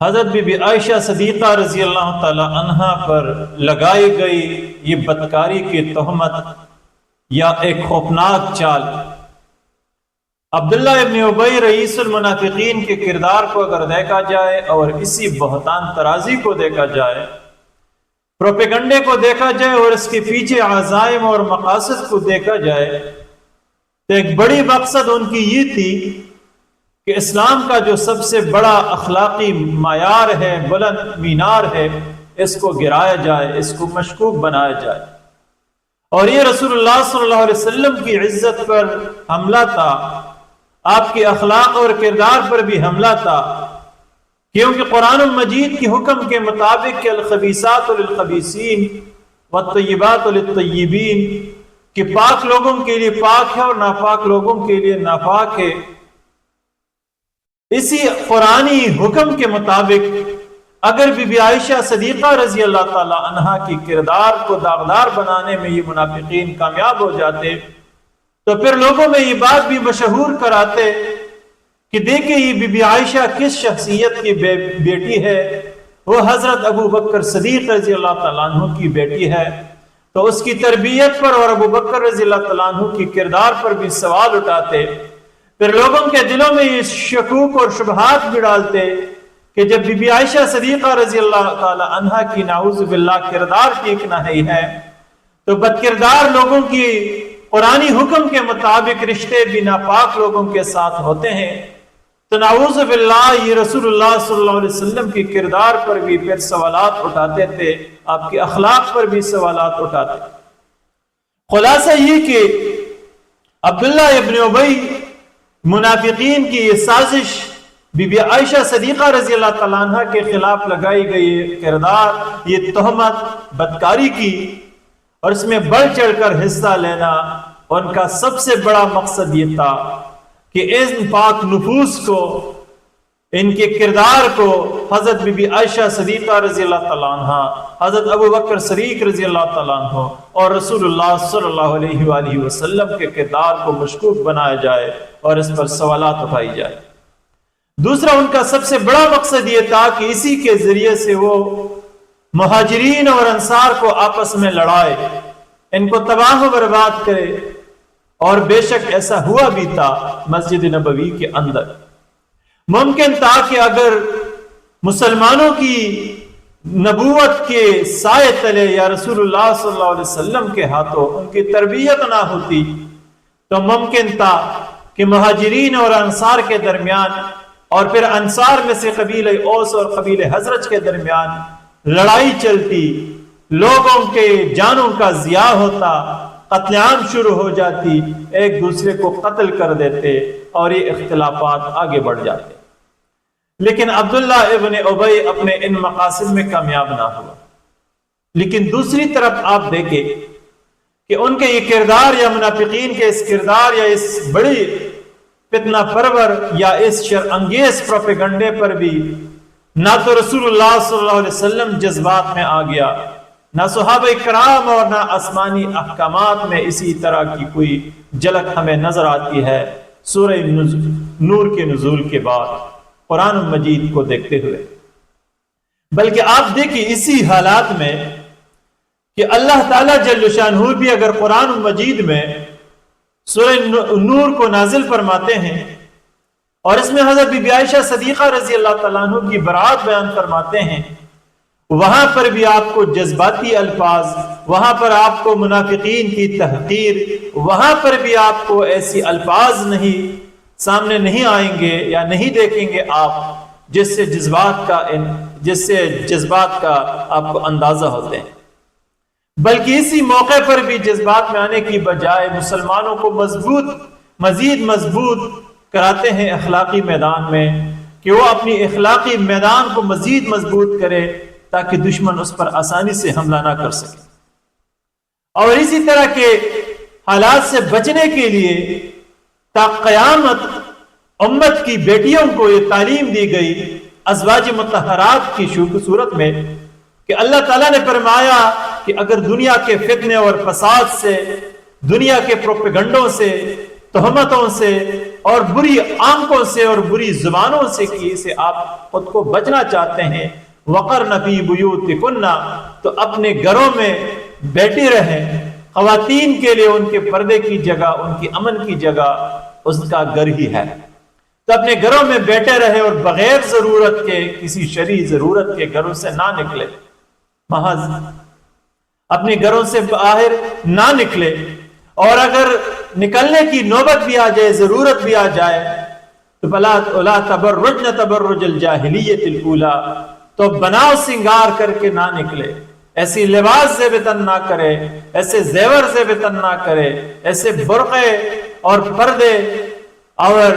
حضرت be be عائشہ صدیقہ رضی اللہ تعالی عنہا پر لگائی گئی یہ بدکاری کی تہمت یا ایک خوفناک چال، عبداللہ ابن ابی رئیس المنافقین کے کردار کو اگر دیکھا جائے اور اسی بہتان ترازی کو دیکھا جائے، پروپیگنڈے کو دیکھا جائے اور اس کے پیچھے عزائم اور مقاصد کو دیکھا جائے، تو ایک بڑی مقصد ان کی یہ تھی کہ اسلام کا جو سب سے بڑا اخلاقی معیار ہے، بلند مینار ہے، اس کو گرایا جائے، اس کو مشکوک بنایا جائے۔ اور یہ رسول اللہ صلی اللہ علیہ وسلم کی عزت پر حملہ تھا، آپ کے اخلاق اور کردار پر بھی حملہ تھا، کیونکہ قرآن مجید کی حکم کے مطابق کہ الخبیثات للخبیثین والطیبات للطیبین، کہ پاک لوگوں کے لیے پاک ہے اور ناپاک لوگوں کے لیے ناپاک ہے، اسی قرآنی حکم کے مطابق اگر بی بی عائشہ صدیقہ رضی اللہ تعالی عنہا کی کردار کو داغدار بنانے میں یہ منافقین کامیاب ہو جاتے تو پھر لوگوں میں یہ بات بھی مشہور کراتے کہ دیکھیں یہ بی بی عائشہ کس شخصیت کی بیٹی ہے، وہ حضرت ابو بکر صدیق رضی اللہ تعالیٰ عنہ کی بیٹی ہے، تو اس کی تربیت پر اور ابو بکر رضی اللہ تعالیٰ عنہ کی کردار پر بھی سوال اٹھاتے، پھر لوگوں کے دلوں میں یہ شکوک اور شبہات بھی ڈالتے کہ جب بی بی عائشہ صدیقہ رضی اللہ تعالی عنہا کی نعوذ باللہ کردار ٹھیک نہیں ہے تو بد کردار لوگوں کی قرآنی حکم کے مطابق رشتے بھی ناپاک لوگوں کے ساتھ ہوتے ہیں، تو نعوذ باللہ یہ رسول اللہ صلی اللہ علیہ وسلم کی کردار پر بھی پھر سوالات اٹھاتے تھے، آپ کے اخلاق پر بھی سوالات اٹھاتے۔ خلاصہ یہ کہ عبداللہ ابن ابی منافقین کی یہ سازش بی بی عائشہ صدیقہ رضی اللہ تعالیٰ عنہ کے خلاف لگائی گئی یہ کردار، یہ تہمت بدکاری کی، اور اس میں بڑھ چڑھ کر حصہ لینا، ان کا سب سے بڑا مقصد یہ تھا کہ ان پاک نفوس کو، ان کے کردار کو حضرت بی بی عائشہ صدیقہ رضی اللہ تعالیٰ عنہ، حضرت ابو بکر صدیق رضی اللہ تعالیٰ عنہ اور رسول اللہ صلی اللہ علیہ وآلہ وسلم کے کردار کو مشکوک بنایا جائے اور اس پر سوالات اٹھائی جائے۔ دوسرا ان کا سب سے بڑا مقصد یہ تھا کہ اسی کے ذریعے سے وہ مہاجرین اور انصار کو آپس میں لڑائے، ان کو تباہ و برباد کرے، اور بے شک ایسا ہوا بھی تھا۔ مسجد نبوی کے اندر ممکن تھا کہ اگر مسلمانوں کی نبوت کے سائے تلے یا رسول اللہ صلی اللہ علیہ وسلم کے ہاتھوں ان کی تربیت نہ ہوتی تو ممکن تھا کہ مہاجرین اور انصار کے درمیان اور پھر انصار میں سے قبیلہ اوس اور قبیلہ حزرج کے درمیان لڑائی چلتی، لوگوں کے جانوں کا ضیاع ہوتا، قتل عام شروع ہو جاتی، ایک دوسرے کو قتل کر دیتے اور یہ اختلافات آگے بڑھ جاتے۔ لیکن عبداللہ ابن ابی اپنے ان مقاصد میں کامیاب نہ ہوا۔ لیکن دوسری طرف آپ دیکھیں کہ ان کے یہ کردار یا منافقین کے اس کردار یا اس بڑی فتنہ پرور یا اس شر انگیز پروپیگنڈے پر بھی نہ تو رسول اللہ صلی اللہ علیہ وسلم جذبات میں آ گیا، نہ صحابہ کرام اور نہ آسمانی احکامات میں اسی طرح کی کوئی جھلک ہمیں نظر آتی ہے سورہ نور کے نزول کے بعد قرآن مجید کو دیکھتے ہوئے۔ بلکہ آپ دیکھیں اسی حالات میں کہ اللہ تعالیٰ جل شانہ بھی اگر قرآن مجید میں سورہ نور کو نازل فرماتے ہیں اور اس میں حضرت بی بی عائشہ صدیقہ رضی اللہ تعالیٰ عنہ کی برات بیان فرماتے ہیں، وہاں پر بھی آپ کو جذباتی الفاظ، وہاں پر آپ کو منافقین کی تحقیر، وہاں پر بھی آپ کو ایسی الفاظ نہیں سامنے نہیں آئیں گے یا نہیں دیکھیں گے آپ جس سے جذبات کا آپ کو اندازہ ہوتے ہیں۔ بلکہ اسی موقع پر بھی جذبات میں آنے کی بجائے مسلمانوں کو مزید مضبوط کراتے ہیں اخلاقی میدان میں، کہ وہ اپنی اخلاقی میدان کو مزید مضبوط کرے تاکہ دشمن اس پر آسانی سے حملہ نہ کر سکے۔ اور اسی طرح کے حالات سے بچنے کے لیے تا قیامت امت کی بیٹیوں کو یہ تعلیم دی گئی ازواج مطہرات کی صورت میں کہ اللہ تعالیٰ نے فرمایا کہ اگر دنیا کے فتنے اور فساد سے، دنیا کے پروپیگنڈوں سے تہمتوں سے اور بری آنکھوں سے اور بری زبانوں سے آپ خود کو بچنا چاہتے ہیں، وقرن فی بیوتکن، تو اپنے گھروں میں بیٹھی رہیں۔ خواتین کے لیے ان کے پردے کی جگہ، ان کی امن کی جگہ اس کا گھر ہی ہے، تو اپنے گھروں میں بیٹھے رہے اور بغیر ضرورت کے، کسی شرعی ضرورت کے گھروں سے نہ نکلے، محض اپنے گھروں سے باہر نہ نکلے، اور اگر نکلنے کی نوبت بھی آ جائے، ضرورت بھی آ جائے، تو فلا تبرجن تبرج الجاہلیت الاولی، تو بناؤ سنگار کر کے نہ نکلے، ایسی لباس زیب تن نہ کرے، ایسے زیور زیب تن نہ کرے، ایسے برقعے اور پردے اور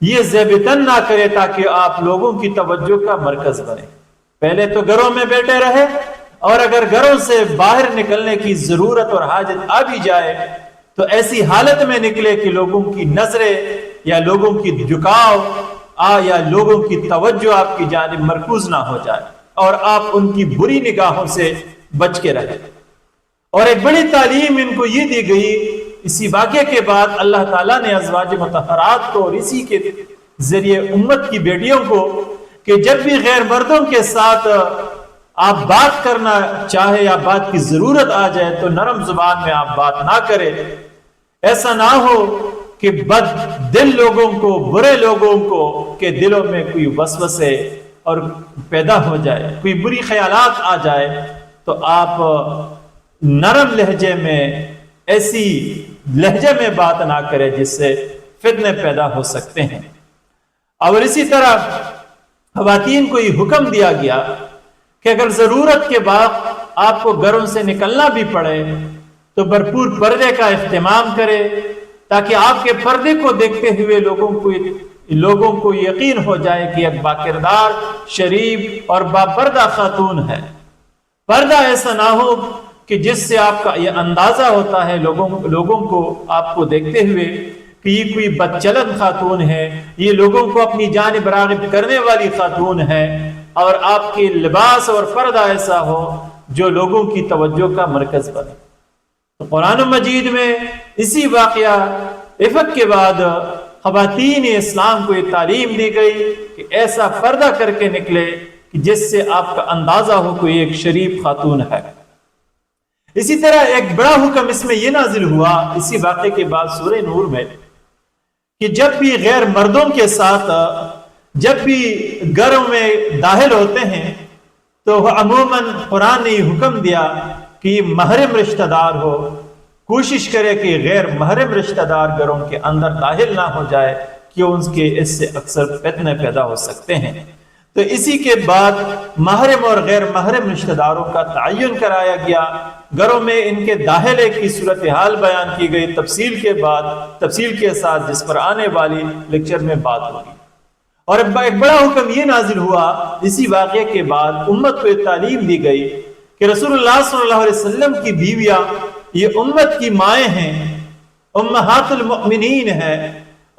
یہ زیب تن نہ کرے تاکہ آپ لوگوں کی توجہ کا مرکز بنے۔ پہلے تو گھروں میں بیٹھے رہے، اور اگر گھروں سے باہر نکلنے کی ضرورت اور حاجت آ بھی جائے تو ایسی حالت میں نکلے کہ لوگوں کی نظریں یا لوگوں کی جھکاؤ یا لوگوں کی توجہ آپ کی جانب مرکوز نہ ہو جائے، اور آپ ان کی بری نگاہوں سے بچ کے رہیں۔ اور ایک بڑی تعلیم ان کو یہ دی گئی اسی واقعے کے بعد، اللہ تعالیٰ نے ازواج مطہرات کو اور اسی کے ذریعے امت کی بیٹیوں کو، کہ جب بھی غیر مردوں کے ساتھ آپ بات کرنا چاہے یا بات کی ضرورت آ جائے تو نرم زبان میں آپ بات نہ کریں، ایسا نہ ہو کہ بد دل لوگوں کو، برے لوگوں کو کہ دلوں میں کوئی وسوسے اور پیدا ہو جائے، کوئی بری خیالات آ جائے، تو آپ نرم لہجے میں، ایسی لہجے میں بات نہ کریں جس سے فتنے پیدا ہو سکتے ہیں۔ اور اسی طرح خواتین کو یہ حکم دیا گیا کہ اگر ضرورت کے بعد آپ کو گھروں سے نکلنا بھی پڑے تو بھرپور پردے کا اہتمام کرے، تاکہ آپ کے پردے کو دیکھتے ہوئے لوگوں کو یقین ہو جائے کہ ایک باکردار، شریف اور باپردہ خاتون ہے۔ پردہ ایسا نہ ہو کہ جس سے آپ کا یہ اندازہ ہوتا ہے لوگوں کو آپ کو دیکھتے ہوئے کہ یہ کوئی بدچلن خاتون ہے، یہ لوگوں کو اپنی جانب راغب کرنے والی خاتون ہے، اور آپ کے لباس اور پردہ ایسا ہو جو لوگوں کی توجہ کا مرکز بنے۔ تو قرآن مجید میں اسی واقعہ عفت کے بعد خواتین اسلام کو یہ تعلیم دی گئی کہ ایسا پردہ کر کے نکلے کہ جس سے آپ کا اندازہ ہو کوئی ایک شریف خاتون ہے۔ اسی طرح ایک بڑا حکم اس میں یہ نازل ہوا اسی واقعے کے بعد سورہ نور میں، کہ جب بھی غیر مردوں کے ساتھ جب بھی گھروں میں داخل ہوتے ہیں تو عموماً قرآن نے یہ حکم دیا کہ یہ محرم رشتہ دار ہو، کوشش کرے کہ غیر محرم رشتہ دار گھروں کے اندر داخل نہ ہو جائے، کہ ان کے اس سے اکثر فتنے پیدا ہو سکتے ہیں۔ تو اسی کے بعد محرم اور غیر محرم رشتہ داروں کا تعین کرایا گیا، گھروں میں ان کے داخلے کی صورتحال بیان کی گئی تفصیل کے ساتھ، جس پر آنے والی لیکچر میں بات ہوگی۔ اور ایک بڑا حکم یہ نازل ہوا اسی واقعے کے بعد، امت کو یہ تعلیم دی گئی کہ رسول اللہ صلی اللہ علیہ وسلم کی بیویاں یہ امت کی مائیں ہیں، امہات المؤمنین ہیں،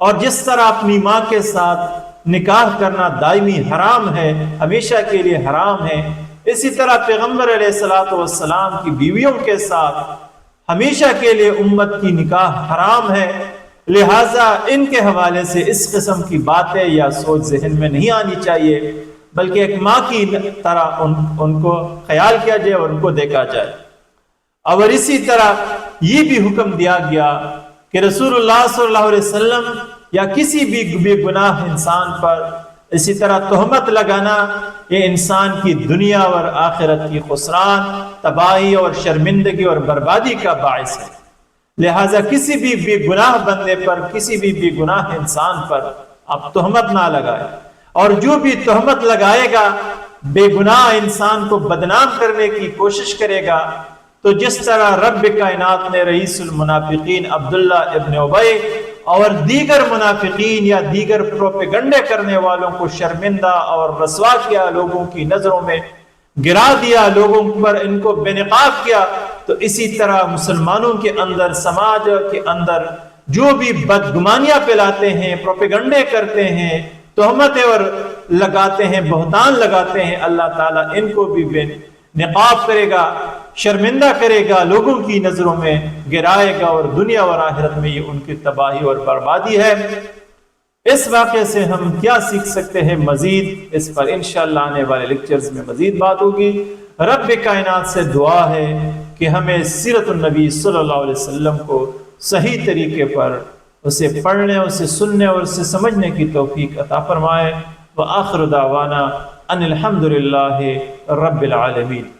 اور جس طرح اپنی ماں کے ساتھ نکاح کرنا دائمی حرام ہے، ہمیشہ کے لیے حرام ہے، اسی طرح پیغمبر علیہ السلام کی بیویوں کے ساتھ ہمیشہ کے لیے امت کی نکاح حرام ہے۔ لہٰذا ان کے حوالے سے اس قسم کی باتیں یا سوچ ذہن میں نہیں آنی چاہیے، بلکہ ایک ماں کی طرح ان کو خیال کیا جائے اور ان کو دیکھا جائے۔ اور اسی طرح یہ بھی حکم دیا گیا کہ رسول اللہ صلی اللہ علیہ وسلم یا کسی بھی بے گناہ انسان پر اسی طرح تہمت لگانا یہ انسان کی دنیا اور آخرت کی خسران، تباہی اور شرمندگی اور بربادی کا باعث ہے۔ لہٰذا کسی بھی بے گناہ بندے پر، کسی بھی بے گناہ انسان پر آپ تہمت نہ لگائے، اور جو بھی تہمت لگائے گا بے گناہ انسان کو بدنام کرنے کی کوشش کرے گا، تو جس طرح رب کائنات نے رئیس المنافقین عبداللہ ابن ابی اور دیگر منافقین یا دیگر پروپیگنڈے کرنے والوں کو شرمندہ اور رسوا کیا، لوگوں کی نظروں میں گرا دیا، لوگوں پر ان کو بے نقاب کیا، تو اسی طرح مسلمانوں کے اندر، سماج کے اندر جو بھی بدگمانیاں پھیلاتے ہیں، پروپیگنڈے کرتے ہیں، تہمتیں اور لگاتے ہیں، بہتان لگاتے ہیں، اللہ تعالیٰ ان کو بھی بے نقاب کرے گا، شرمندہ کرے گا، لوگوں کی نظروں میں گرائے گا، اور دنیا اور آخرت میں یہ ان کی تباہی اور بربادی ہے۔ اس واقعے سے ہم کیا سیکھ سکتے ہیں مزید، اس پر انشاءاللہ آنے والے لیکچرز میں مزید بات ہوگی۔ رب کائنات سے دعا ہے کہ ہمیں سیرت النبی صلی اللہ علیہ وسلم کو صحیح طریقے پر اسے پڑھنے، اسے سننے اور اسے سمجھنے کی توفیق عطا فرمائے۔ وآخر دعوانا ان الحمد للہ رب العالمین۔